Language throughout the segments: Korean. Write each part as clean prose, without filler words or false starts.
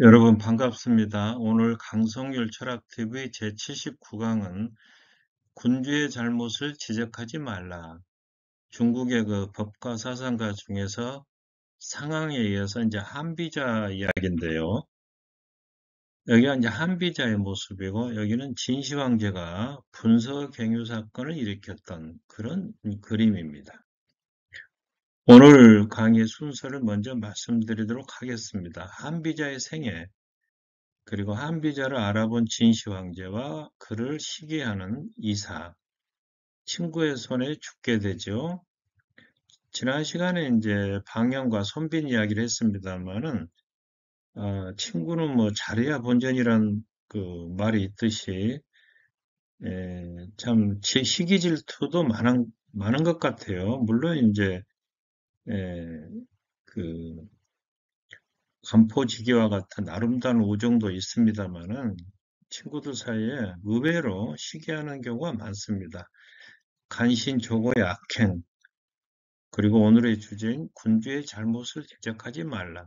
여러분 반갑습니다. 오늘 강성률 철학TV 제79강은 군주의 잘못을 지적하지 말라. 중국의 그 법가 사상가 중에서 상황에 의해서 이제 한비자 이야기인데요. 여기가 이제 한비자의 모습이고 여기는 진시황제가 분서갱유 사건을 일으켰던 그런 그림입니다. 오늘 강의 순서를 먼저 말씀드리도록 하겠습니다. 한비자의 생애, 그리고 한비자를 알아본 진시 황제와 그를 시기하는 이사, 친구의 손에 죽게 되죠. 지난 시간에 이제 방영과 손빈 이야기를 했습니다만은, 친구는 뭐 잘해야 본전이란 그 말이 있듯이, 참, 시기 질투도 많은 것 같아요. 물론 이제, 에, 그, 간포지기와 같은 아름다운 우정도 있습니다만은, 친구들 사이에 의외로 시기하는 경우가 많습니다. 간신조고의 악행, 그리고 오늘의 주제인 군주의 잘못을 지적하지 말라.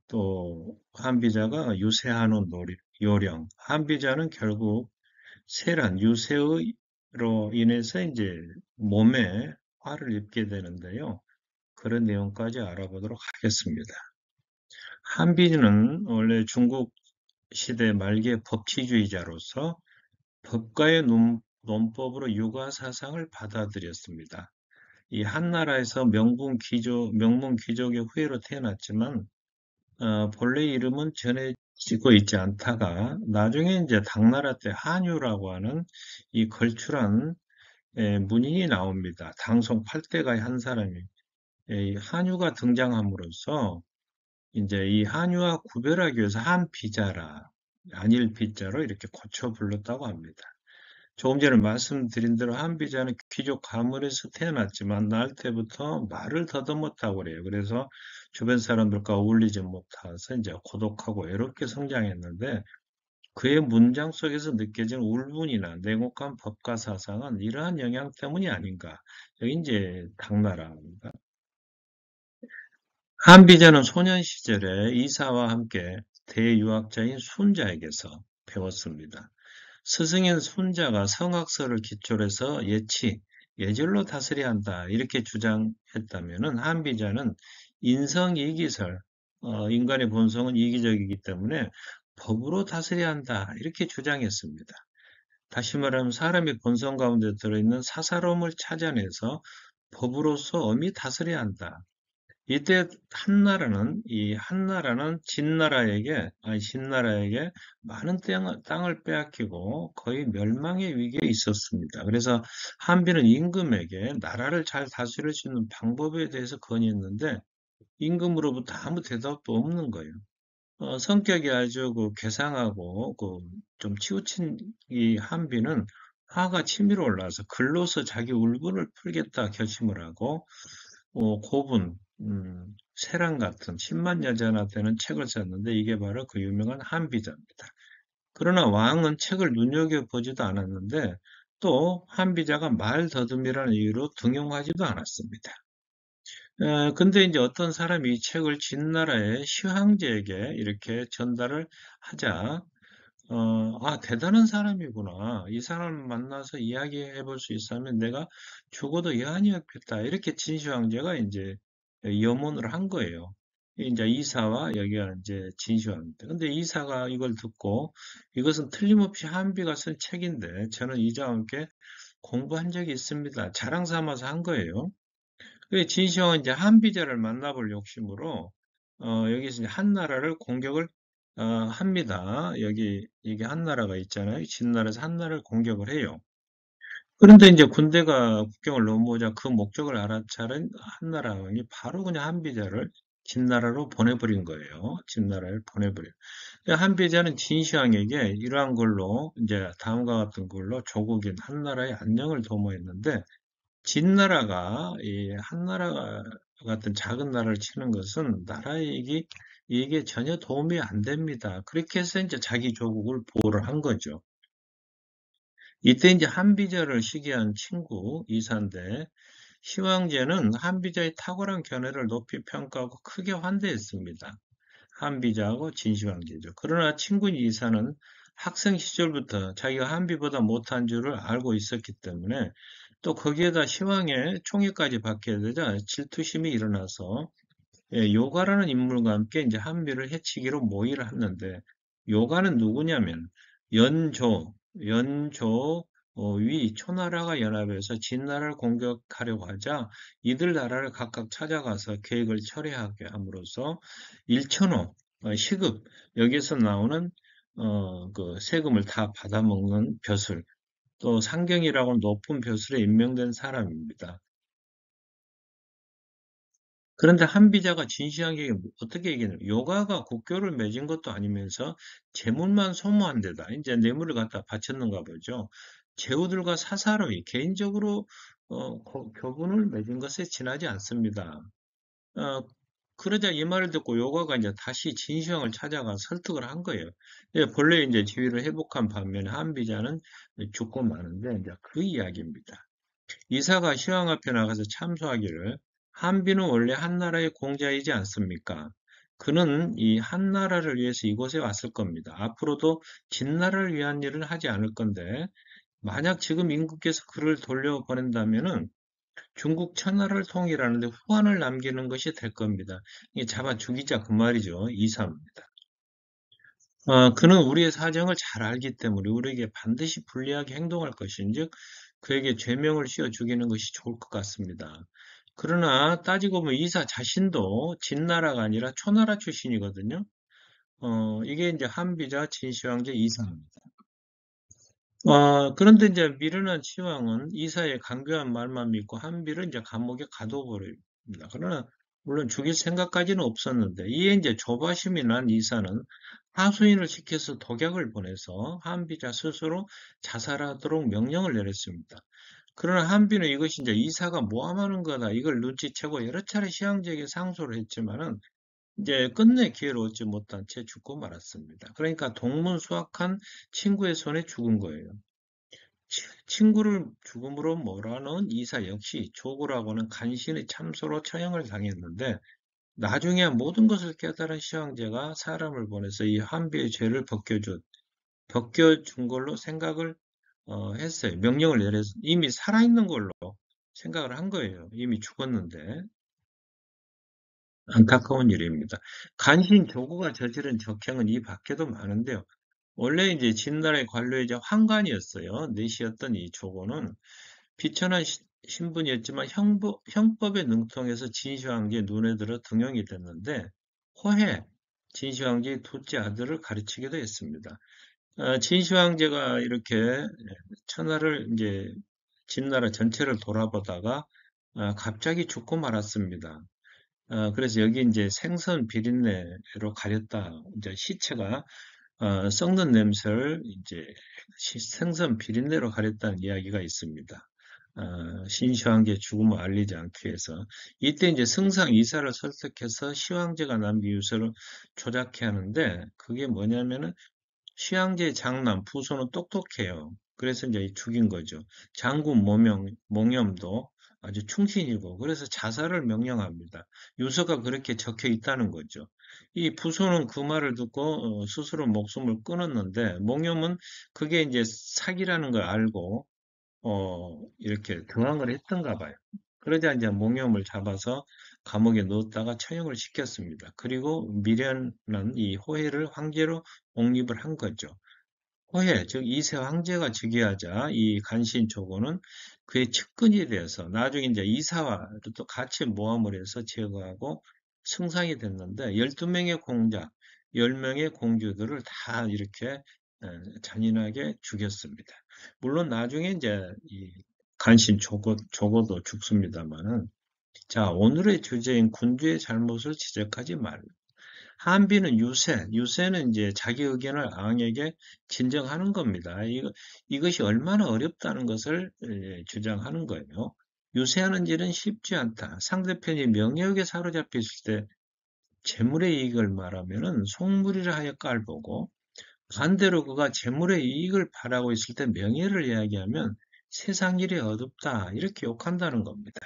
또 한비자가 유세하는 요령, 한비자는 결국 세란, 유세로 인해서 이제 몸에 화를 입게 되는데요. 그런 내용까지 알아보도록 하겠습니다. 한비는 원래 중국 시대 말기의 법치주의자로서 법가의 논법으로 육아 사상을 받아들였습니다. 이 한나라에서 명문 귀족의 후예로 태어났지만 본래 이름은 전해지고 있지 않다가 나중에 이제 당나라 때 한유라고 하는 이 걸출한 문인이 나옵니다. 당송 8대가의 한 사람이 이 한유가 등장함으로써 이제 이 한유와 구별하기 위해서 한비자라 안일비자로 이렇게 고쳐 불렀다고 합니다. 조금 전에 말씀드린 대로 한비자는 귀족 가문에서 태어났지만 날 때부터 말을 더듬었다고 그래요. 그래서 주변 사람들과 어울리지 못해서 이제 고독하고 외롭게 성장했는데 그의 문장 속에서 느껴지는 울분이나 냉혹한 법가 사상은 이러한 영향 때문이 아닌가. 여기 이제 당나라입니다. 한비자는 소년 시절에 이사와 함께 대유학자인 순자에게서 배웠습니다. 스승인 순자가 성악설을 기초로 해서 예절로 다스려야 한다 이렇게 주장했다면은 한비자는 인성이기설, 인간의 본성은 이기적이기 때문에 법으로 다스려야 한다 이렇게 주장했습니다. 다시 말하면 사람의 본성 가운데 들어있는 사사로움을 찾아내서 법으로서 엄히 다스려야 한다. 이때 한나라는 신나라에게 많은 땅을 빼앗기고 거의 멸망의 위기에 있었습니다. 그래서 한비는 임금에게 나라를 잘 다스릴 수 있는 방법에 대해서 건의했는데 임금으로부터 아무 대답도 없는 거예요. 성격이 아주 그 괴상하고 좀 치우친 이 한비는 화가 치밀어 올라서 글로서 자기 울분을 풀겠다 결심을 하고 고분, 세랑 같은 10만 여자나 되는 책을 썼는데 이게 바로 그 유명한 한비자입니다. 그러나 왕은 책을 눈여겨보지도 않았는데 또 한비자가 말 더듬이라는 이유로 등용하지도 않았습니다. 근데 이제 어떤 사람이 이 책을 진나라의 시황제에게 이렇게 전달을 하자, 대단한 사람이구나. 이 사람을 만나서 이야기해 볼 수 있으면 내가 죽어도 여한이 없겠다. 이렇게 진시황제가 이제 염원을 한 거예요. 이제 이사와 여기가 이제 진시황제. 근데 이사가 이걸 듣고 이것은 틀림없이 한비가 쓴 책인데 저는 이자와 함께 공부한 적이 있습니다. 자랑 삼아서 한 거예요. 그 진시황은 이제 한비자를 만나볼 욕심으로 여기서 이제 한나라를 공격을 합니다. 이게 한나라가 있잖아요. 진나라에서 한나라를 공격을 해요. 그런데 이제 군대가 국경을 넘어오자 그 목적을 알아차린 한나라 왕이 바로 그냥 한비자를 진나라로 보내버린 거예요. 진나라를 보내버려. 한비자는 진시황에게 이러한 걸로 이제 다음과 같은 걸로 조국인 한나라의 안녕을 도모했는데 진나라가 이 한나라 같은 작은 나라를 치는 것은 이게 전혀 도움이 안 됩니다. 그렇게 해서 이제 자기 조국을 보호를 한 거죠. 이때 이제 한비자를 시기한 친구 이사인데 시황제는 한비자의 탁월한 견해를 높이 평가하고 크게 환대했습니다. 한비자하고 진시황제죠. 그러나 친군 이사는 학생 시절부터 자기가 한비보다 못한 줄을 알고 있었기 때문에 또 거기에다 시황의 총애까지 받게 되자 질투심이 일어나서 요가라는 인물과 함께 이제 한비를 해치기로 모의를 했는데 요가는 누구냐면 연조 위 초나라가 연합해서 진나라를 공격하려고 하자 이들 나라를 각각 찾아가서 계획을 철회하게 함으로써 일천호 시급 여기서 나오는 그 세금을 다 받아먹는 벼슬 또 상경이라고 높은 벼슬에 임명된 사람입니다. 그런데 한비자가 진시황에게 어떻게 얘기하냐면 요가가 국교를 맺은 것도 아니면서 재물만 소모한 데다 이제 뇌물을 갖다 바쳤는가 보죠. 제후들과 사사로이 개인적으로 교분을 맺은 것에 지나지 않습니다. 어, 그러자 이 말을 듣고 요가가 이제 다시 진시황을 찾아가 설득을 한 거예요. 본래 이제 지위를 회복한 반면에 한비자는 죽고 마는데 이제 그 이야기입니다. 이사가 시황 앞에 나가서 참소하기를 한비는 원래 한나라의 공자이지 않습니까? 그는 이 한나라를 위해서 이곳에 왔을 겁니다. 앞으로도 진나라를 위한 일을 하지 않을 건데 만약 지금 임금께서 그를 돌려보낸다면은 중국 천하를 통일하는데 후환을 남기는 것이 될 겁니다. 이게 잡아 죽이자 그 말이죠. 이사입니다. 그는 우리의 사정을 잘 알기 때문에 우리에게 반드시 불리하게 행동할 것인즉 그에게 죄명을 씌워 죽이는 것이 좋을 것 같습니다. 그러나 따지고 보면 이사 자신도 진나라가 아니라 초나라 출신이거든요. 이게 이제 한비자 진시황제 이사입니다. 그런데 이제 미르난 치왕은 이사의 강교한 말만 믿고 한비를 이제 감옥에 가둬버립니다. 그러나 물론 죽일 생각까지는 없었는데 이에 이제 조바심이 난 이사는 하수인을 시켜서 독약을 보내서 한비자 스스로 자살하도록 명령을 내렸습니다. 그러나 한비는 이것이 이제 이사가 모함하는 거다 이걸 눈치채고 여러 차례 시황제에게 상소를 했지만은 이제 끝내 기회를 얻지 못한 채 죽고 말았습니다. 그러니까 동문수학한 친구의 손에 죽은 거예요. 친구를 죽음으로 몰아넣은 이사 역시 조고라고는 간신히 참소로 처형을 당했는데 나중에 모든 것을 깨달은 시황제가 사람을 보내서 이 한비의 죄를 벗겨준 걸로 생각을 했어요. 명령을 내려서 이미 살아있는 걸로 생각을 한 거예요. 이미 죽었는데 안타까운 일입니다. 간신 조고가 저지른 적행은 이 밖에도 많은데요. 원래 이제 진나라의 관료이자 환관이었어요. 내시였던 이 조고는 비천한 신분이었지만 형법에 능통해서 진시황제의 눈에 들어 등용이 됐는데 호해 진시황제의 둘째 아들을 가르치기도 했습니다. 진시황제가 이렇게 천하를 이제 진나라 전체를 돌아보다가 갑자기 죽고 말았습니다. 그래서 여기 이제 생선 비린내로 가렸다. 이제 시체가 썩는 냄새를 이제 생선 비린내로 가렸다는 이야기가 있습니다. 신시황제 죽음을 알리지 않기 위해서 이때 이제 승상 이사를 설득해서 시황제가 남긴 유서를 조작해 하는데 그게 뭐냐면은 시황제의 장남 부소는 똑똑해요. 그래서 이제 죽인 거죠. 장군 몽염도 아주 충신이고 그래서 자살을 명령합니다. 유서가 그렇게 적혀 있다는 거죠. 이 부소는 그 말을 듣고 스스로 목숨을 끊었는데 몽염은 그게 이제 사기라는 걸 알고 이렇게 등항을 했던가 봐요. 그러자 이제 몽염을 잡아서 감옥에 넣었다가 처형을 시켰습니다. 그리고 미련한 이 호해를 황제로 옹립을 한 거죠. 호해, 즉 이세 황제가 즉위하자 이 간신초고는 그의 측근이 되어서 나중에 이제 이사와 또 같이 모함을 해서 제거하고 승상이 됐는데 12명의 공작, 10명의 공주들을 다 이렇게 잔인하게 죽였습니다. 물론 나중에 이제 이 조고도 죽습니다만은 자, 오늘의 주제인 군주의 잘못을 지적하지 말라. 한비는 유세는 이제 자기 의견을 왕에게 진정하는 겁니다. 이것이 얼마나 어렵다는 것을 주장하는 거예요. 유세하는 일은 쉽지 않다. 상대편이 명예욕에 사로잡혀 있을 때 재물의 이익을 말하면은 속물이라 하여 깔보고 반대로 그가 재물의 이익을 바라고 있을 때 명예를 이야기하면 세상 일이 어둡다. 이렇게 욕한다는 겁니다.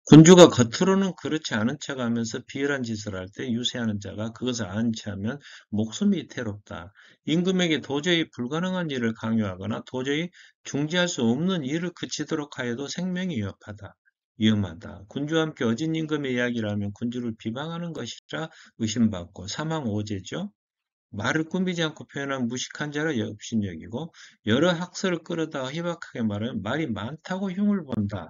군주가 겉으로는 그렇지 않은 척하면서 비열한 짓을 할 때 유세하는 자가 그것을 아는 체하면 목숨이 위태롭다. 임금에게 도저히 불가능한 일을 강요하거나 도저히 중지할 수 없는 일을 그치도록 하여도 생명이 위험하다. 군주와 함께 어진 임금의 이야기를 하면 군주를 비방하는 것이라 의심받고 사망 오제죠. 말을 꾸미지 않고 표현한 무식한 자라 업신여기고 여러 학설을 끌어다가 희박하게 말하면 말이 많다고 흉을 본다.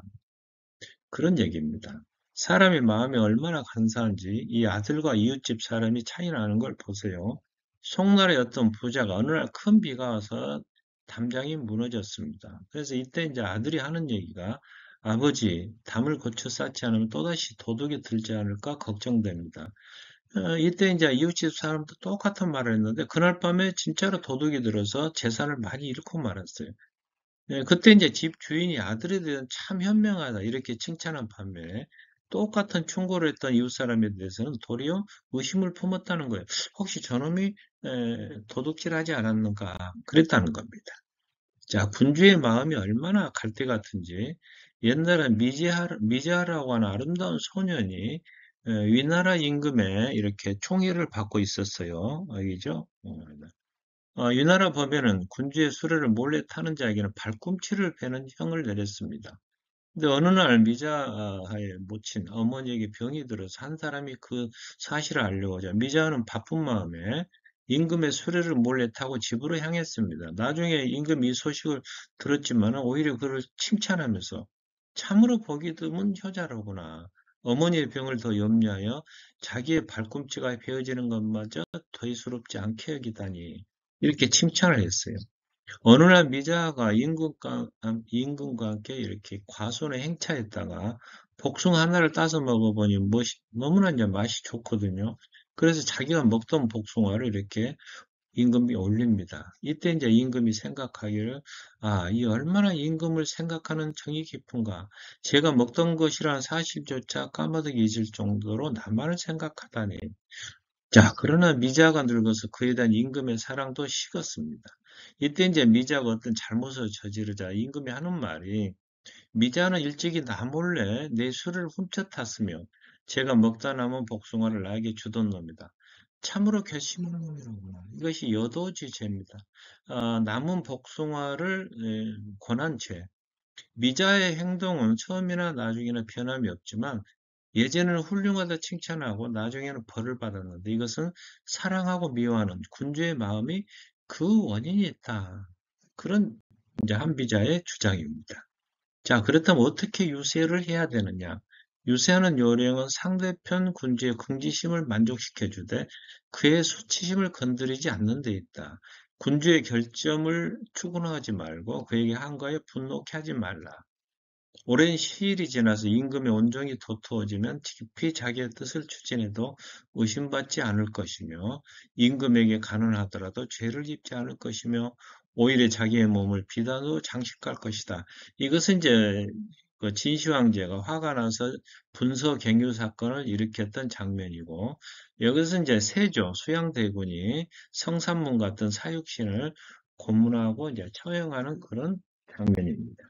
그런 얘기입니다. 사람의 마음이 얼마나 간사한지 이 아들과 이웃집 사람이 차이 나는 걸 보세요. 송나라의 어떤 부자가 어느 날 큰 비가 와서 담장이 무너졌습니다. 그래서 이때 이제 아들이 하는 얘기가 아버지, 담을 고쳐 쌓지 않으면 또다시 도둑이 들지 않을까 걱정됩니다. 이때 이제 이웃집 사람도 똑같은 말을 했는데 그날 밤에 진짜로 도둑이 들어서 재산을 많이 잃고 말았어요. 네, 그때 이제 집 주인이 아들에 대한 참 현명하다 이렇게 칭찬한 반면에 똑같은 충고를 했던 이웃 사람에 대해서는 도리어 의심을 품었다는 거예요. 혹시 저놈이 도둑질하지 않았는가 그랬다는 겁니다. 자, 군주의 마음이 얼마나 갈대 같은지 옛날에 미제하라고 하는 아름다운 소년이 위나라 임금에 이렇게 총애를 받고 있었어요. 알겠죠? 유나라 법에는 군주의 수레를 몰래 타는 자에게는 발꿈치를 베는 형을 내렸습니다. 근데 어느 날 미자하의 모친 어머니에게 병이 들어서 한 사람이 그 사실을 알려오자 미자는 바쁜 마음에 임금의 수레를 몰래 타고 집으로 향했습니다. 나중에 임금이 이 소식을 들었지만 오히려 그를 칭찬하면서 참으로 보기 드문 효자로구나. 어머니의 병을 더 염려하여 자기의 발꿈치가 베어지는 것마저 더이스럽지 않게 여기다니. 이렇게 칭찬을 했어요. 어느 날 미자가 임금과 함께 이렇게 과손에 행차했다가 복숭아 하나를 따서 먹어보니 너무나 이제 맛이 좋거든요. 그래서 자기가 먹던 복숭아를 이렇게 임금이 올립니다. 이때 이제 임금이 생각하기를, 이 얼마나 임금을 생각하는 정이 깊은가. 제가 먹던 것이라는 사실조차 까마득히 잊을 정도로 나만을 생각하다니. 자, 그러나 미자가 늙어서 그에 대한 임금의 사랑도 식었습니다. 이때 이제 미자가 어떤 잘못을 저지르자 임금이 하는 말이 미자는 일찍이 나 몰래 내 술을 훔쳐탔으며 제가 먹다 남은 복숭아를 나에게 주던 놈이다. 참으로 괘씸한 놈이로구나. 이것이 여도지 죄입니다. 남은 복숭아를 권한 죄. 미자의 행동은 처음이나 나중에나 변함이 없지만 예전에는 훌륭하다 칭찬하고 나중에는 벌을 받았는데 이것은 사랑하고 미워하는 군주의 마음이 그 원인이 있다. 그런 이제 한비자의 주장입니다. 자, 그렇다면 어떻게 유세를 해야 되느냐? 유세하는 요령은 상대편 군주의 긍지심을 만족시켜 주되 그의 수치심을 건드리지 않는 데 있다. 군주의 결점을 추궁하지 말고 그에게 한가해 분노케 하지 말라. 오랜 시일이 지나서 임금의 온종이 도토해지면 깊이 자기의 뜻을 추진해도 의심받지 않을 것이며 임금에게 간언하더라도 죄를 짓지 않을 것이며 오히려 자기의 몸을 비단으로 장식할 것이다. 이것은 이제 그 진시황제가 화가 나서 분서갱유 사건을 일으켰던 장면이고 여기서 이제 세조 수양대군이 성산문 같은 사육신을 고문하고 이제 처형하는 그런 장면입니다.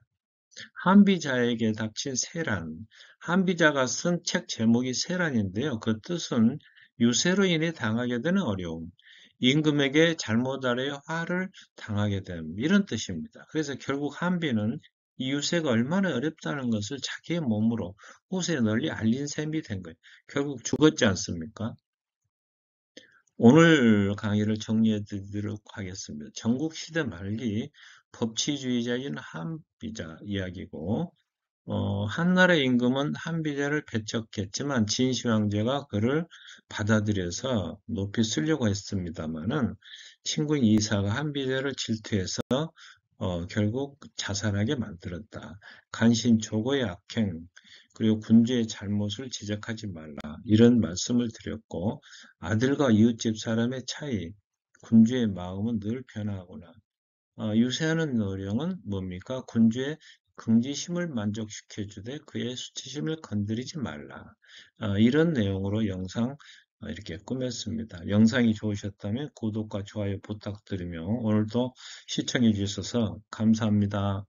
한비자에게 닥친 세란. 한비자가 쓴 책 제목이 세란인데요. 그 뜻은 유세로 인해 당하게 되는 어려움, 임금에게 잘못 아래 화를 당하게 됨, 이런 뜻입니다. 그래서 결국 한비는 이 유세가 얼마나 어렵다는 것을 자기의 몸으로 후세에 널리 알린 셈이 된 거예요. 결국 죽었지 않습니까? 오늘 강의를 정리해 드리도록 하겠습니다. 전국시대 말기 법치주의자인 한비자 이야기고 한나라의 임금은 한비자를 배척했지만 진시황제가 그를 받아들여서 높이 쓰려고 했습니다마는 친구인 이사가 한비자를 질투해서 결국 자살하게 만들었다. 간신초고의 악행, 그리고 군주의 잘못을 지적하지 말라. 이런 말씀을 드렸고, 아들과 이웃집 사람의 차이, 군주의 마음은 늘 변화하구나. 유세하는 요령은 뭡니까? 군주의 긍지심을 만족시켜주되 그의 수치심을 건드리지 말라. 이런 내용으로 영상 이렇게 꾸몄습니다. 영상이 좋으셨다면 구독과 좋아요 부탁드리며 오늘도 시청해 주셔서 감사합니다.